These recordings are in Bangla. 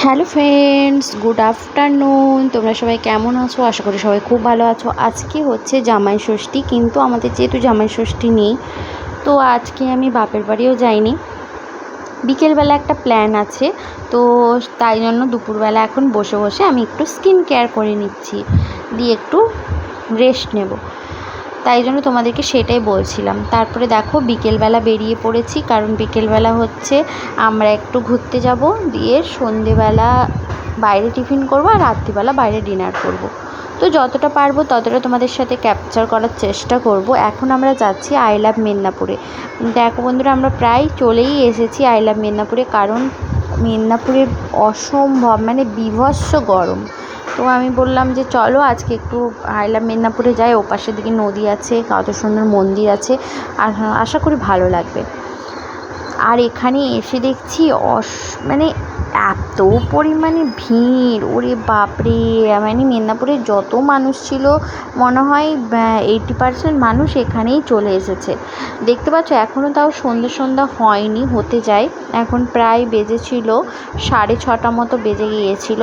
Hello friends, good afternoon. তোমরা সবাই কেমন আছো? আশা করি সবাই খুব ভালো আছো। আজকে হচ্ছে জামাই ষষ্ঠী, কিন্তু আমাদের যেহেতু জামাই ষষ্ঠী নেই, তো আজকে আমি বাপের বাড়িও যাইনি। বিকেলবেলা একটা প্ল্যান আছে, তো তাই জন্য দুপুরবেলা এখন বসে বসে আমি একটু স্কিন কেয়ার করে নিচ্ছি, দিয়ে একটু রেস্ট নেব। তাই জন্য তোমাদেরকে সেটাই বলছিলাম। তারপরে দেখো বিকেলবেলা বেরিয়ে পড়েছি, কারণ বিকেলবেলা হচ্ছে আমরা একটু ঘুরতে যাব, দিয়ে সন্ধেবেলা বাইরে টিফিন করব আর রাত্রিবেলা বাইরে ডিনার করব। তো যতটা পারবো ততটা তোমাদের সাথে ক্যাপচার করার চেষ্টা করব। এখন আমরা যাচ্ছি আই লাভ মেদিনীপুরে। দেখো বন্ধুরা, আমরা প্রায় চলেই এসেছি আই লাভ মেদিনীপুরে, কারণ মেদিনীপুরে অসম্ভব বীভৎস গরম। তো আমি বললাম যে চলো আজকে একটু আই লাভ মেদিনীপুরে যাই, ওপাশের দিকে নদী আছে, কত সুন্দর মন্দির আছে, আর আশা করি ভালো লাগবে। আর এখানে এসে দেখছি এত পরিমাণে ভিড়, ওরে বাপরে! মেদিনীপুরে যত মানুষ ছিল মনে হয় 80% মানুষ এখানেই চলে এসেছে। দেখতে পাচ্ছ এখনও তাও সন্ধ্যা হয়নি, হতে যায়। এখন প্রায় বেজেছিল 6:30 মতো বেজে গিয়েছিল,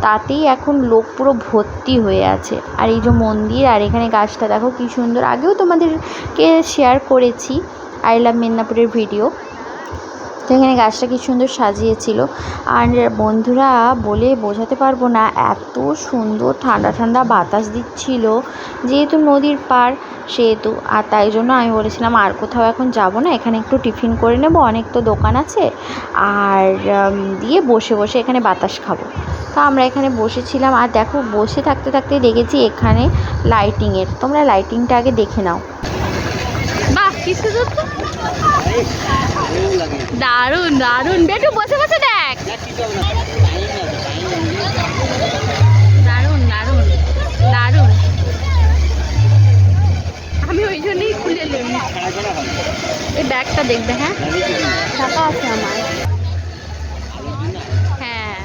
তাতেই এখন লোক পুরো ভর্তি হয়ে আছে। আর এই যে মন্দির, আর এখানে গাছটা দেখো কি সুন্দর। আগেও তোমাদেরকে শেয়ার করেছি আই লাভ মেদিনীপুরের ভিডিও। তো এখানে গাছটা কি সুন্দর সাজিয়েছিল। আর বন্ধুরা, বলে বোঝাতে পারবো না, এত সুন্দর ঠান্ডা ঠান্ডা বাতাস দিচ্ছিল, যেহেতু নদীর পাড় সেহেতু। আর তাই জন্য আমি বলেছিলাম আর কোথাও এখন যাব না, এখানে একটু টিফিন করে নেব, অনেক তো দোকান আছে, আর দিয়ে বসে বসে এখানে বাতাস খাবো। তো আমরা এখানে বসেছিলাম, আর দেখো বসে থাকতে থাকতে দেখেছি এখানে লাইটিংয়ের। তোমরা লাইটিংটা আগে দেখে নাও। বাহ, কি সুন্দর! দারুণ দারুণ, বেটু বসে বসে দেখ। দারুণ দারুণ দারুণ। আমি ওই জন্যই খুলে নিই। এই ব্যাগটা দেখবে। হ্যাঁ, টাকা আছে আমার। হ্যাঁ,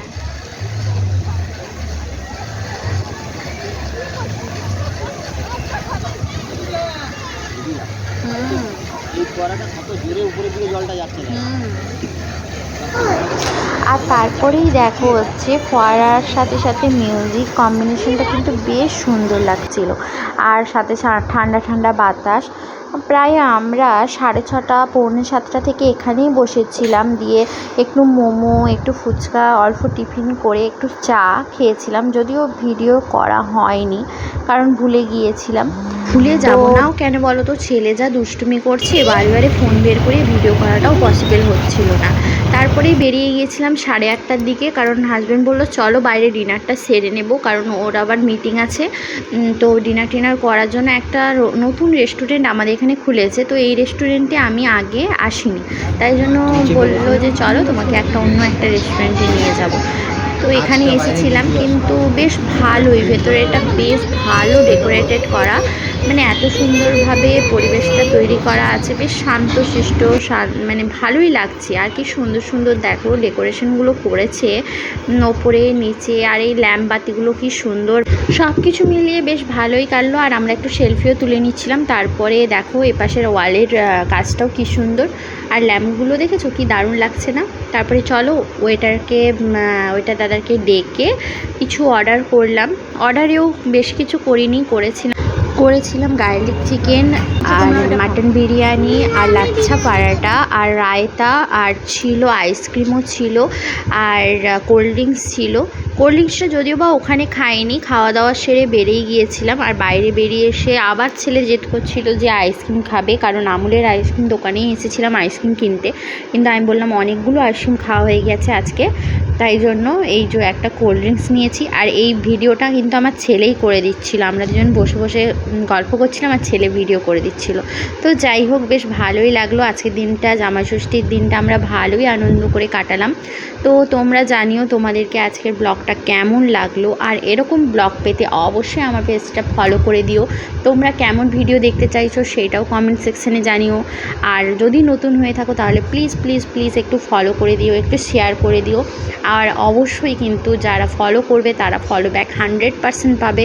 আর তারপরেই দেখো হচ্ছে ফোয়ারার সাথে সাথে মিউজিক কম্বিনেশনটা কিন্তু বেশ সুন্দর লাগছিল, আর সাথে ঠান্ডা ঠান্ডা বাতাস। প্রায় আমরা 6:30 পৌনে 7টা থেকে এখানেই বসেছিলাম, দিয়ে একটু মোমো, একটু ফুচকা, অল্প টিফিন করে একটু চা খেয়েছিলাম। যদিও ভিডিও করা হয়নি, কারণ ভুলে গিয়েছিলাম। ভুলে যাবো নাও কেন বলো তো, ছেলে যা দুষ্টুমি করছে, বারে ফোন বের করে ভিডিও করাটাও পসিবল হচ্ছিল না। তারপরেই বেরিয়ে গিয়েছিলাম 8:30টার দিকে, কারণ হাজব্যান্ড বললো চলো বাইরে ডিনারটা সেরে নেব, কারণ ওর আবার মিটিং আছে। তো ডিনার করার জন্য একটা নতুন রেস্টুরেন্ট আমাদের এখানে খুলেছে, তো এই রেস্টুরেন্টে আমি আগে আসিনি, তাই জন্য বললো যে চলো তোমাকে অন্য একটা রেস্টুরেন্টে নিয়ে যাব। তো এখানে এসেছিলাম, কিন্তু বেশ ভালোই, ভেতরে এটা বেশ ভালো ডেকোরেটেড করা, এত সুন্দরভাবে পরিবেশটা তৈরি করা আছে, বেশ শান্তশিষ্ট, ভালোই লাগছে। আর কি সুন্দর সুন্দর দেখো ডেকোরেশনগুলো করেছে, ওপরে নিচে, আর এই ল্যাম্প বাতিগুলো কি সুন্দর। সব কিছু মিলিয়ে বেশ ভালোই কাটলো। আর আমরা একটু সেলফিও তুলে নিচ্ছিলাম। তারপরে দেখো এপাশের ওয়ালের কাজটাও কি সুন্দর, আর ল্যাম্পগুলো দেখেছো কি দারুণ লাগছে না? তারপরে চলো ওইটা দাদাকে ডেকে কিছু অর্ডার করলাম। অর্ডারেও বেশ কিছু করেছিলাম গার্লিক চিকেন, আর মাটন বিরিয়ানি, আর লাচ্ছা পরাটা, আর রায়তা, আর ছিল আইসক্রিমও ছিল, আর কোল্ড ড্রিঙ্কস ছিল। কোল্ড ড্রিঙ্কসটা যদিও বা ওখানে খাইনি, খাওয়া দাওয়া সেরে বেরিয়ে গিয়েছিলাম। আর বাইরে বেরিয়ে এসে আবার ছেলে জেদ করছিল যে আইসক্রিম খাবে, কারণ আমুলের আইসক্রিম দোকানেই এসেছিলাম আইসক্রিম কিনতে, কিন্তু আমি বললাম অনেকগুলো আইসক্রিম খাওয়া হয়ে গেছে আজকে, তাই জন্য এই যে একটা কোল্ড ড্রিঙ্কস নিয়েছি। আর এই ভিডিওটা কিন্তু আমার ছেলেই করে দিচ্ছিল, আমরা দুজন বসে বসে গল্প করছিলাম আর ছেলে ভিডিও করে দিচ্ছিল। তো যাই হোক, বেশ ভালোই লাগলো আজকের দিনটা, জামাই ষষ্ঠীর দিনটা আমরা ভালোই আনন্দ করে কাটালাম। তো তোমরা জানিও তোমাদেরকে আজকের ব্লগটা কেমন লাগলো, আর এরকম ব্লগ পেতে অবশ্যই আমার পেজটা ফলো করে দিও। তোমরা কেমন ভিডিও দেখতে চাইছো সেটাও কমেন্ট সেকশানে জানিও। আর যদি নতুন হয়ে থাকো তাহলে প্লিজ প্লিজ প্লিজ একটু ফলো করে দিও, একটু শেয়ার করে দিও। আর অবশ্যই কিন্তু যারা ফলো করবে তারা ফলো ব্যাক 100% পাবে।